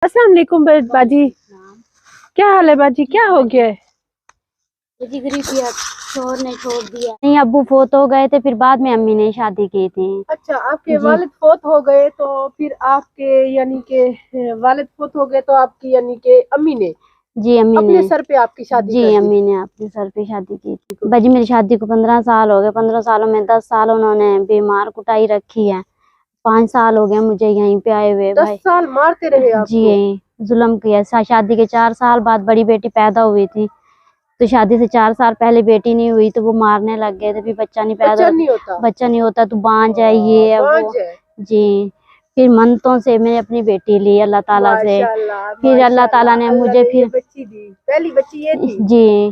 अस्सलाम वालेकुम बाजी, क्या हाल है बाजी? क्या हो गया है? जी गरीबी शोहर ने छोड़ दिया। नहीं, अब्बू फोत हो गए थे, फिर बाद में अम्मी ने शादी की थी। अच्छा, आपके वालिद फोत हो गए तो फिर आपके यानी के वालिद फोत हो गए तो आपकी यानी के अम्मी ने जी अम्मी अपने ने सर पे आपकी शादी जी कर दी। अम्मी ने अपने सर पे शादी की थी। बाजी मेरी शादी को 15 साल हो गए। 15 सालों में 10 साल उन्होंने बीमार कुटाई रखी है। 5 साल हो गए मुझे यहीं पे आए हुए। 10 साल मारते रहे आपको? जी जुल्म किया। शादी के 4 साल बाद बड़ी बेटी पैदा हुई थी, तो शादी से 4 साल पहले बेटी नहीं हुई तो वो मारने लग गए थे। फिर बच्चा नहीं होता तो बांझ है, ये है वो। जी फिर मंतों से मैंने अपनी बेटी ली अल्लाह ताला से। फिर अल्लाह ताला ने मुझे फिर बच्ची दी, पहली बच्ची ये थी? जी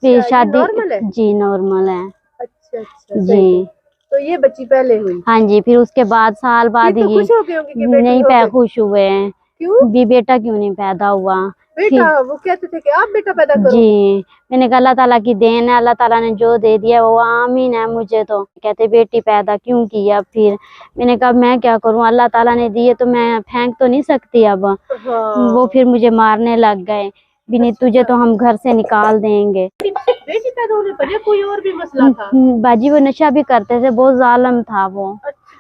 फिर अच्छा, शादी नॉर्मल है? जी नॉर्मल है। अच्छा अच्छा, जी तो ये बच्ची पहले हुई? हाँ जी, फिर उसके बाद साल बाद तो खुश हो गए होंगे कि बेटी नहीं हो गई? खुश हुए हैं। क्यों? भी बेटा क्यों नहीं पैदा हुआ? बेटा वो कहते थे कि आप बेटा पैदा करो। जी मैंने कहा अल्लाह ताला की देन है, अल्लाह ताला ने जो दे दिया वो आमीन है। मुझे तो कहते बेटी पैदा क्यों किया? फिर मैंने कहा मैं क्या करूं, अल्लाह ताला ने दिए तो मैं फेंक तो नहीं सकती अब। वो फिर मुझे मारने लग गए, बिनी तुझे तो हम घर से निकाल देंगे। बेटी पैदा होने पर कोई और भी मसला था? बाजी वो नशा भी करते थे, बहुत जालिम था वो।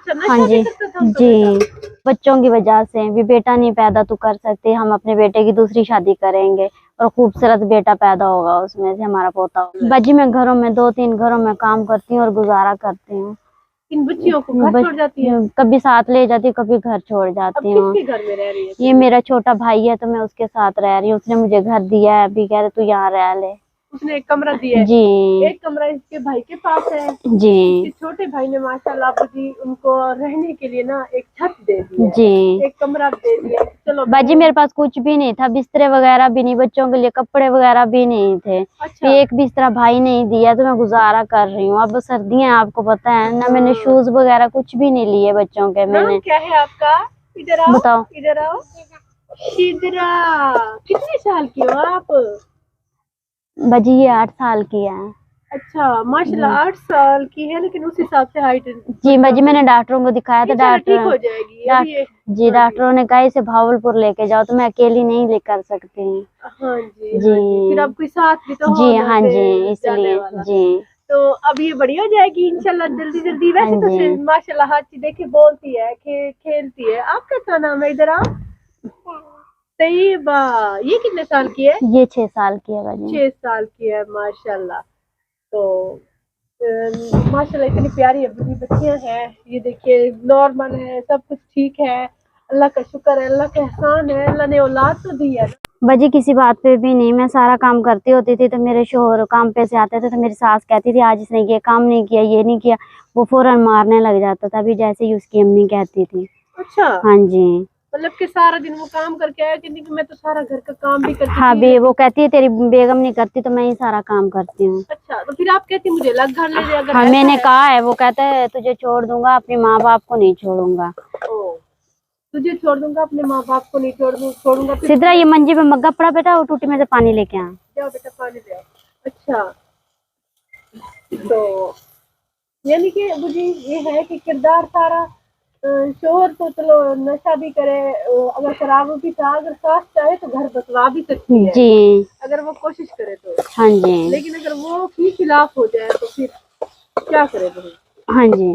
हाँ जी जी बच्चों की वजह से भी बेटा नहीं पैदा तो कर सकते, हम अपने बेटे की दूसरी शादी करेंगे और खूबसूरत बेटा पैदा होगा, उसमें से हमारा पोता होगा। बाजी मैं घरों में 2-3 घरों में काम करती हूँ और गुजारा करती हूँ। इन बच्चियों को घर छोड़ जाती है? कभी साथ ले जाती हूँ, कभी घर छोड़ जाती हूँ। किसके घर में रह रही है? ये मेरा छोटा भाई है तो मैं उसके साथ रह रही हूँ। उसने मुझे घर दिया है, अभी कह रहे तू यहाँ रह ले। उसने एक कमरा दिया है? जी एक कमरा इसके भाई के पास है? जी इसके छोटे भाई ने माशाल्लाह जी उनको रहने के लिए ना एक छत दे दी है, जी एक कमरा दे दिया। चलो बाजी मेरे पास कुछ भी नहीं था, बिस्तरे वगैरह भी नहीं, बच्चों के लिए कपड़े वगैरह भी नहीं थे। अच्छा। एक बिस्तरा भाई नहीं दिया तो मैं गुजारा कर रही हूँ। अब सर्दियाँ आपको पता है ना, मैंने शूज वगैरह कुछ भी नहीं लिए बच्चों के। मैंने क्या है आपका? इधर आओ, बताओ। इधर आओ। शिद्रा, कितने साल की हो आप? बाजी ये 8 साल की है। अच्छा माशाल्लाह 8 साल की है, लेकिन उस हिसाब से हाइट। जी बाजी मैंने डॉक्टरों को दिखाया था, ठीक हो जाएगी जी डॉक्टरों ने कहा इसे भावलपुर लेके जाओ, तो मैं अकेली नहीं ले कर सकती। हाँ जी जी फिर अब कोई साथ भी तो जी होना हाँ जी जाने इसलिए वाला। जी तो अब ये बड़ी हो जाएगी इंशाल्लाह जल्दी जल्दी। वैसे हाँ जी। तो माशाल्लाह हर चीज देखिए बोलती है, खेलती है। आपका क्या नाम है? इधर आओ। तैयबा, ये कितने साल की है? ये 6 साल की है बाजी। 6 साल की है माशाल्लाह। तो माशाल्लाह इतनी प्यारी अपनी बच्चियां हैं। ये देखिए नॉर्मल है, सब कुछ ठीक है, अल्लाह का शुक्र है, अल्लाह का एहसान है, अल्लाह ने औलाद तो दी है। बाजी किसी बात पे भी नहीं, मैं सारा काम करती होती थी तो मेरे शोहर काम पे से आते थे तो मेरी सास कहती थी आज इसने ये काम नहीं किया, ये नहीं किया, वो फौरन मारने लग जाता था, अभी जैसे ही उसकी अम्मी कहती थी। अच्छा हाँ जी मतलब कि सारा दिन वो काम करके आया कि नहीं कि मैं तो सारा घर का काम भी करती हाँ थी? भी वो कहती है तेरी बेगम नहीं करती तो मैं ही सारा काम करती हूँ। अच्छा तो फिर आप कहती मुझे अलग घर ले दे अगर हाँ ऐसा मैंने है। कहा है, वो कहता है तुझे छोड़ दूंगा, अपने माँ बाप को नहीं छोड़ूंगा। तुझे छोड़ दूंगा, अपने माँ बाप को नहीं छोड़ूंगा। सिद्रा ये मंजी में मग्गा पड़ा बेटा, वो टूटी में से पानी लेके आ। जाओ बेटा पानी ले आओ। अच्छा तो यानी कि मुझे ये है कि किरदार सारा शोहर तो चलो नशा भी करे, अगर शराब भी था, अगर सास चाहे तो घर बसवा भी सकती है जी अगर वो कोशिश करे तो। हाँ जी लेकिन अगर वो भी खिलाफ हो जाए तो फिर क्या करे वो? हाँ जी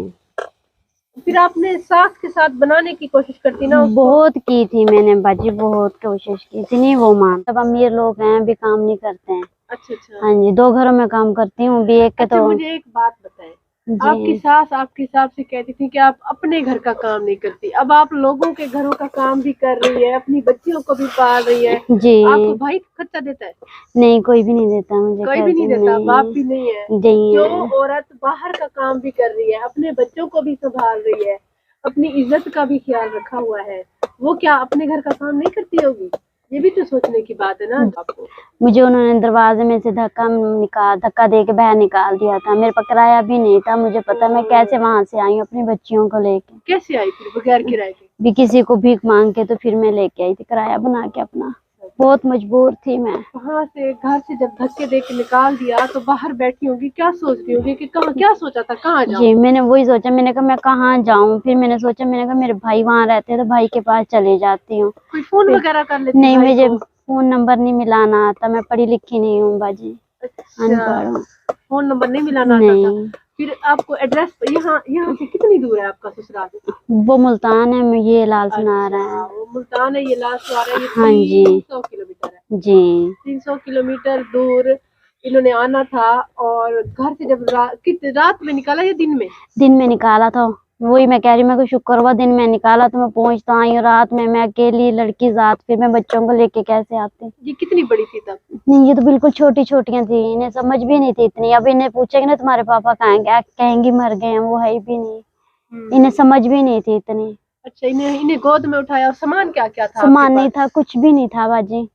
फिर आपने सास के साथ बनाने की कोशिश करती ना? बहुत की थी मैंने बाजी, बहुत कोशिश की थी, नहीं वो मान। सब अमीर लोग हैं भी काम नहीं करते हैं। अच्छा अच्छा हाँ जी 2 घरों में काम करती हूँ भी एक के। अच्छा, तो मुझे एक बात बताएं, आपकी सास आपके हिसाब से कहती थी कि आप अपने घर का काम नहीं करती, अब आप लोगों के घरों का काम भी कर रही है, अपनी बच्चियों को भी पाल रही है जी। आपको भाई खर्चा देता है? नहीं कोई भी नहीं देता मुझे, कोई भी नहीं देता, बाप भी नहीं है? जो औरत बाहर का काम भी कर रही है, अपने बच्चों को भी संभाल रही है, अपनी इज्जत का भी ख्याल रखा हुआ है, वो क्या अपने घर का काम नहीं करती होगी? ये भी तो सोचने की बात है ना आपको। मुझे उन्होंने दरवाजे में से धक्का दे के बाहर निकाल दिया था, मेरे पास किराया भी नहीं था। मुझे पता मैं कैसे वहां से आई हूँ अपनी बच्चियों को लेके। कैसे आई फिर बगैर किराए के? भी किसी को भीख मांग के तो फिर मैं लेके आई थी किराया बना के अपना। बहुत मजबूर थी मैं। वहाँ से घर से जब धक्के दे के निकाल दिया तो बाहर बैठी होगी, क्या सोच रही होगी कि कहाँ, क्या सोचा था कहाँ जाऊँ? जी मैंने वही सोचा, मैंने कहा मैं कहाँ जाऊँ। फिर मैंने सोचा, मैंने कहा मेरे भाई वहाँ रहते हैं तो भाई के पास चले जाती हूँ। कोई फोन वगैरह कर लेती? नहीं, भाई मुझे को? फोन नंबर नहीं मिलाना आता, मैं पढ़ी लिखी नहीं हूँ बाजी, अनपढ़ हूँ। फोन नंबर नहीं मिलाना आता था। नहीं, फिर आपको एड्रेस यहाँ से कितनी दूर है आपका ससुराल? वो मुल्तान है, मैं ये लाल सुना रहा है। वो मुल्तान है, ये लास्ट आ रहा है, ये हाँ जी। 300 किलोमीटर है। जी 300 किलोमीटर दूर इन्होंने आना था। और घर से जब रात में निकाला या दिन में? दिन में निकाला था, वही मैं कह रही हूँ, मैं को शुक्र हुआ दिन में निकाला तो मैं पहुंच तो आई हूँ। रात में मैं अकेली लड़की जात, फिर मैं बच्चों को लेके कैसे आती? ये कितनी बड़ी थी तब? नहीं, ये तो बिल्कुल छोटी छोटियां थी, इन्हें समझ भी नहीं थी इतनी। अब इन्हें पूछेंगे ना तुम्हारे पापा कहाँ हैं, कहेंगी मर गए हैं, वो है ही भी नहीं। इन्हें समझ भी नहीं थी इतनी। अच्छा, इन्हें गोद में उठाया। और सामान क्या क्या था? सामान नहीं था, कुछ भी नहीं था बाजी।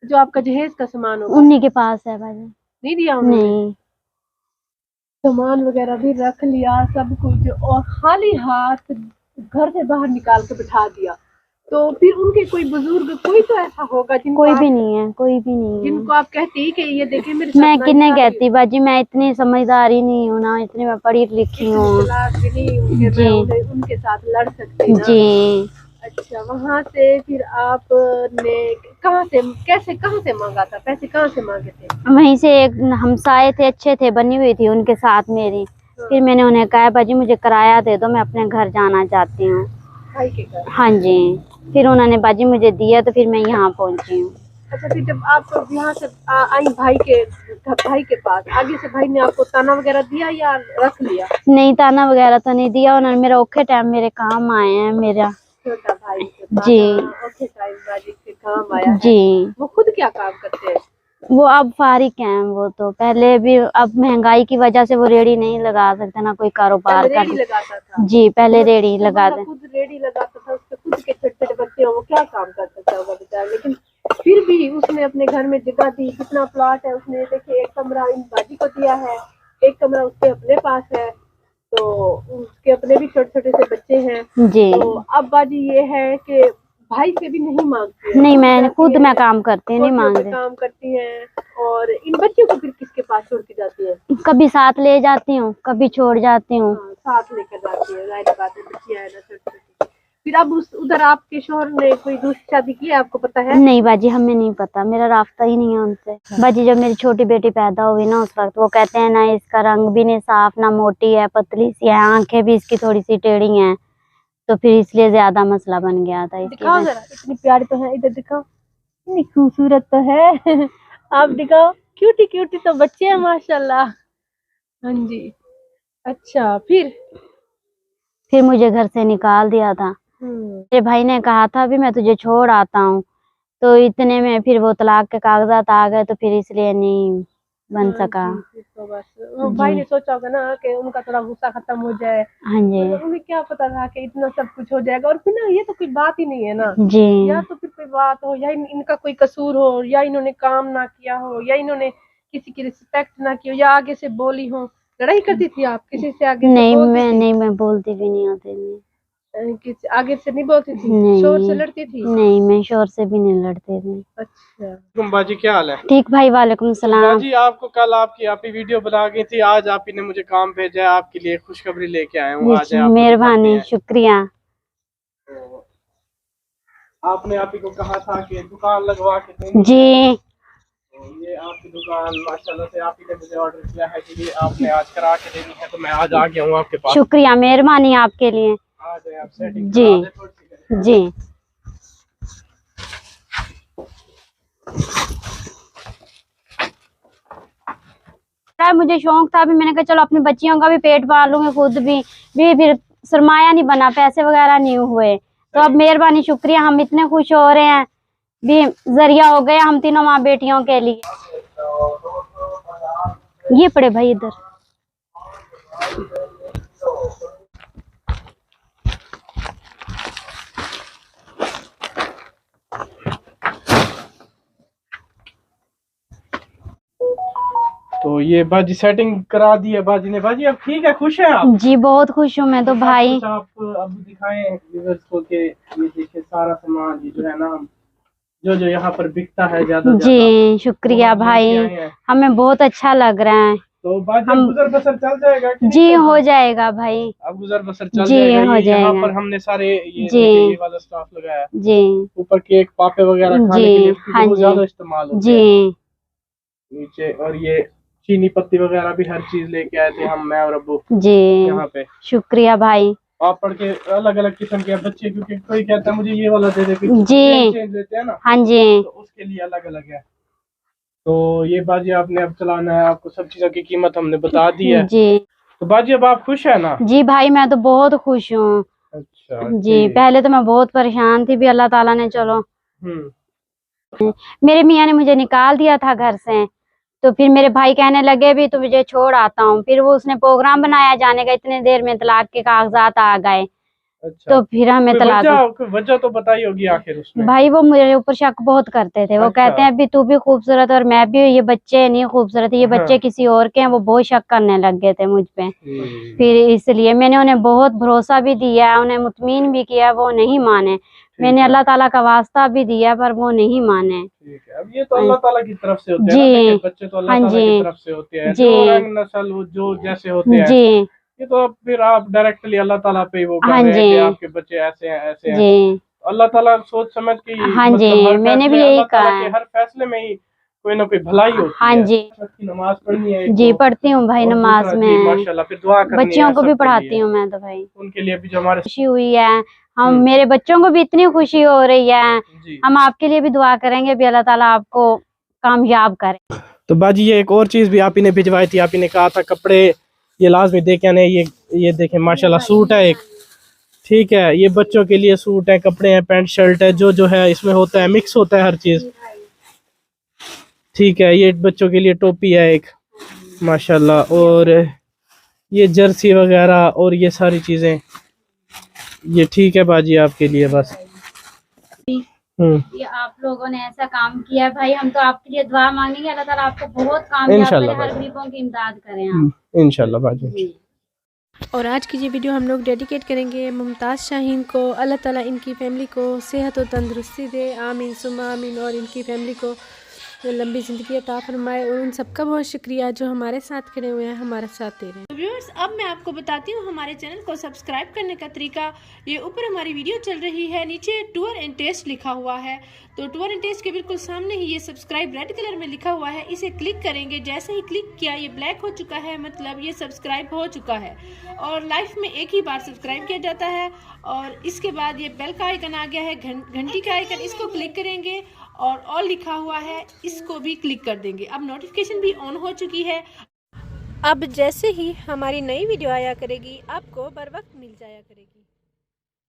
जो आपका जहेज का सामान होगा उन्हीं के पास है बाजी। नहीं दिया उन्होंने? नहीं, सामान वगैरह भी रख लिया सब कुछ, और खाली हाथ घर से बाहर निकाल के बिठा दिया। तो फिर उनके कोई बुजुर्ग, कोई तो ऐसा होगा जिनको कोई भी नहीं है, कोई भी नहीं है। जिनको आप कहती कि ये देखे मेरे साथ मैं ना किन्ने इंसाफी कहती बाजी, मैं इतनी समझदार ही नहीं हूँ ना, इतनी मैं पढ़ी लिखी इतनी हूँ। चालाक भी नहीं हूँ कि जी। मैं उनके साथ लड़ सकती ना। जी अच्छा, वहाँ से फिर आपने कहाँ से, कैसे, कहाँ से मांगा था पैसे? कहाँ से मांगे थे? वहीं से एक हमसाए थे, अच्छे थे, बनी हुई थी उनके साथ मेरी। फिर मैंने उन्हें कहा बाजी मुझे किराया दे दो, मैं अपने घर जाना चाहती हूँ। भाई के घर? हाँ जी। फिर उन्होंने बाजी मुझे दिया तो फिर मैं यहाँ पहुंची हूँ। अच्छा, फिर जब आप यहाँ से आई भाई के पास, आगे से भाई ने आपको ताना वगैरह दिया या रख लिया? नहीं, ताना वगैरह तो नहीं दिया उन्होंने, मेरा औखे टाइम मेरे काम आए हैं मेरा। छोटा भाई जी। ओके, टाइम बाजी के काम आया है। जी, वो खुद क्या काम करते हैं? वो अब फारिग हैं, वो तो पहले भी, अब महंगाई की वजह से वो रेड़ी नहीं लगा सकते ना, कोई कारोबार पहले रेडी लगाता था? जी पहले रेड़ी वो लगा बंदा दे। खुद रेडी लगाता था, उसके खुद के छोटे छोटे बच्चे हो, वो क्या काम कर सकता होगा बेचारा। लेकिन फिर भी उसने अपने घर में जगह दी, कितना प्लॉट है उसने, देखिए, एक कमरा इन बाजी को दिया है, एक कमरा उसके अपने पास है, तो उसके अपने भी छोटे छोटे से बच्चे हैं। जी। तो अब बाजी ये है कि भाई से भी नहीं मांगती है, नहीं, मैं खुद मैं काम करती हूँ, नहीं कोठियों पे मांगते। काम करती हैं। और इन बच्चों को फिर किसके पास छोड़ के जाती है? कभी साथ ले जाती हूँ, कभी छोड़ जाती हूँ। हाँ, साथ लेकर जाती है, जाहिर बात है, बच्चियां है ना छोटी छोटी। फिर अब उधर आपके शोहर ने कोई दूसरी शादी की है, आपको पता है? नहीं बाजी, हमें नहीं पता, मेरा रास्ता ही नहीं है उनसे। बाजी जब मेरी छोटी बेटी पैदा हुई ना, उस वक्त वो कहते हैं ना इसका रंग भी नहीं साफ, ना मोटी है, पतली सी है, आंखें भी इसकी थोड़ी सी टेढ़ी हैं, तो फिर इसलिए ज्यादा मसला बन गया था। दिखाओ जरा, इतनी प्यारी तो है, इधर दिखाओ, इतनी खूबसूरत तो है। आप दिखाओ, क्यूटी क्यूटी तो बच्चे हैं माशाल्लाह। हाँ जी। अच्छा, फिर मुझे घर से निकाल दिया था। मेरे भाई ने कहा था भी मैं तुझे छोड़ आता हूँ, तो इतने में फिर वो तलाक के कागजात आ गए, तो फिर इसलिए नहीं बन सका। तो बस वो भाई ने सोचा होगा ना कि उनका थोड़ा गुस्सा खत्म हो जाए। हाँ जी। तो उन्हें क्या पता था कि इतना सब कुछ हो जाएगा। और फिर ना, ये तो कोई बात ही नहीं है ना। जी। या तो फिर कोई बात हो, या इनका कोई कसूर हो, या इन्होंने काम ना किया हो, या इन्होंने किसी की रिस्पेक्ट ना की हो, या आगे से बोली हो। लड़ाई करती थी आप किसी से? आगे नहीं, से बोलती मैं थी? नहीं, मैं बोलती भी नहीं होती नहीं। किसी आगे से नहीं बोलती थी? नहीं, शोर से लड़ती थी? नहीं, मैं शोर से भी नहीं लड़ती थी। अच्छा। तुम बाजी, क्या हाल है? ठीक भाई, वालेकुम तो सलाम। बाजी, आपको कल आपकी आपी वीडियो बना गई थी, आज आप ही ने मुझे काम भेजा है, आपके लिए खुशखबरी लेके आया हूँ। आज मेहरबानी, शुक्रिया। आपने आप ही को कहा था कि दुकान लगवा के देंगे। जी। तो ये आपकी दुकान माशाल्लाह से आप ही ने मुझे ऑर्डर किया है कि ये आपने आज करा के देनी है, तो मैं आज आ गया हूँ आपके पास। शुक्रिया, मेहरबानी आपके लिए। आ जाए आप सेटिंग जी। करा दे थोड़ी सी। जी। मुझे शौक था, भी मैंने कहा चलो अपनी बच्चियों का भी पेट पालूंगी, खुद भी फिर सरमाया नहीं बना, पैसे वगैरह नहीं हुए। तो अब मेहरबानी, शुक्रिया, हम इतने खुश हो रहे हैं, भी जरिया हो गया हम तीनों माँ बेटियों के लिए। ये पड़े भाई इधर। तो ये बाजी सेटिंग करा दी है बाजी ने। बाजी अब ठीक है, खुश है आप? जी बहुत खुश हूँ मैं तो भाई। आप अब दिखाएं व्यूअर्स को कि ये देखिए सारा सामान, ये जो है ना, जो यहाँ पर बिकता है ज्यादा जी शुक्रिया भाई, हमें बहुत अच्छा लग रहा है। तो बाजी गुजर बसर चल जाएगा कि जी हो जाएगा भाई, अब गुजर बसर चल जी जाएगा। हो ये यहाँ जाएगा पर हमने सारे ये जी। देखिए ये वाला स्टाफ लगाया, जी ऊपर केक पापे वगैरह खाने जी, के लिए इसकी हाँ बहुत जी। ज्यादा इस्तेमाल होता है जी नीचे। और ये चीनी पत्ती वगैरह भी हर चीज लेके आए थे हम, मैं और अब्बू जी यहाँ पे। शुक्रिया भाई। पापड़ के अलग अलग किस्म के बच्चे, क्योंकि कोई कहता है मुझे ये वाला दे दे, जी चेंज देते हैं ना, हाँ जी तो उसके लिए अलग अलग है। तो ये बाजी आपने अब चलाना है, आपको सब चीजों की कीमत हमने बता दी है। जी। तो बाजी अब आप खुश है ना? जी भाई मैं तो बहुत खुश हूँ। अच्छा जी पहले तो मैं बहुत परेशान थी, भी अल्लाह ताला ने चलो मेरे मियाँ ने मुझे निकाल दिया था घर से, तो फिर मेरे भाई कहने लगे भी तो मुझे छोड़ आता हूँ, फिर वो उसने प्रोग्राम बनाया जाने का, इतने देर में तलाक के कागजात आ गए। अच्छा। तो फिर हमें तलाक, वजह तो बताई होगी आखिर उसमें। भाई वो मेरे ऊपर शक बहुत करते थे, वो अच्छा। कहते हैं भी तू भी खूबसूरत और मैं भी, ये बच्चे नहीं खूबसूरत, ये बच्चे किसी और के हैं, वो बहुत शक करने लग गए थे मुझ पे। फिर इसलिए मैंने उन्हें बहुत भरोसा भी दिया, उन्हें मुतमीन भी किया, वो नहीं माने। मैंने अल्लाह ताला का वास्ता भी दिया पर वो नहीं माने। ठीक है, अब ये तो अल्लाह ताला की तरफ से होते हैं जी। ना, देखिए बच्चे तो अल्लाह हाँ ताला जी। की तरफ से होते हैं, जी। जो रंग नस्ल जो जैसे होते हैं, जी ये तो अब फिर आप डायरेक्टली अल्लाह ताला पे वो कर हाँ रहे हैं कि जी। आपके बच्चे ऐसे हैं ऐसे हैं। जी अल्लाह ताला सोच समझ के हाँ जी, हर मैंने भी फैसले, यही अल्लाह ताला कहा के है। हर फैसले में ही कोई ना कोई भलाई होती हाँ है। जी की नमाज पढ़नी है जी पढ़ती हूँ भाई और नमाज दूसरा जी में, माशाल्लाह फिर दुआ करनी है बच्चियों को भी सबके पढ़ाती लिए, हूँ मैं तो भाई। उनके लिए भी जो हमारे खुशी हुई है, हम मेरे बच्चों को भी इतनी खुशी हो रही है, जी। हम आपके लिए भी दुआ करेंगे भी अल्लाह ताला आपको कामयाब करे। तो बाजी ये एक और चीज भी आप ही ने भिजवाई थी, आप ही ने कहा था कपड़े ये लाजमी देके आने, ये देखें माशाल्लाह सूट है एक, ठीक है, ये बच्चों के लिए सूट है, कपड़े हैं, पैंट शर्ट है, जो है इसमें होता है, मिक्स होता है हर चीज, ठीक है। ये बच्चों के लिए टोपी है एक माशाल्लाह, और ये जर्सी वगैरह और ये सारी चीजें, ये ठीक है बाजी आपके लिए बस। ये आप लोगों ने ऐसा काम किया है भाई, हम तो आपके लिए दुआ मांगेंगे, अल्लाह ताला आपको बहुत कामयाब करे, हर गरीबों की इमदाद करें आप इंशाल्लाह बाजी। और आज की ये वीडियो हम लोग डेडिकेट करेंगे मुमताज़ शाहीन को। अल्लाह ताला इनकी फैमिली को सेहत और तंदुरुस्ती दे, आमीन सुम्मा आमीन, और इनकी फैमिली को लंबी ज़िंदगी अता फरमाए। और उन सबका बहुत शुक्रिया जो हमारे साथ खड़े हुए हैं, हमारा साथ दे रहे हैं। व्यूअर्स अब मैं आपको बताती हूँ हमारे चैनल को सब्सक्राइब करने का तरीका। ये ऊपर हमारी वीडियो चल रही है, नीचे टूर एंड टेस्ट लिखा हुआ है, तो टूर एंड टेस्ट के बिल्कुल सामने ही ये सब्सक्राइब रेड कलर में लिखा हुआ है, इसे क्लिक करेंगे। जैसे ही क्लिक किया ये ब्लैक हो चुका है, मतलब ये सब्सक्राइब हो चुका है, और लाइफ में एक ही बार सब्सक्राइब किया जाता है। और इसके बाद ये बेल का आइकन आ गया है, घंटी का आइकन, इसको क्लिक करेंगे, और ऑल लिखा हुआ है इसको भी क्लिक कर देंगे। अब नोटिफिकेशन भी ऑन हो चुकी है, अब जैसे ही हमारी नई वीडियो आया करेगी आपको बर वक्त मिल जाया करेगी।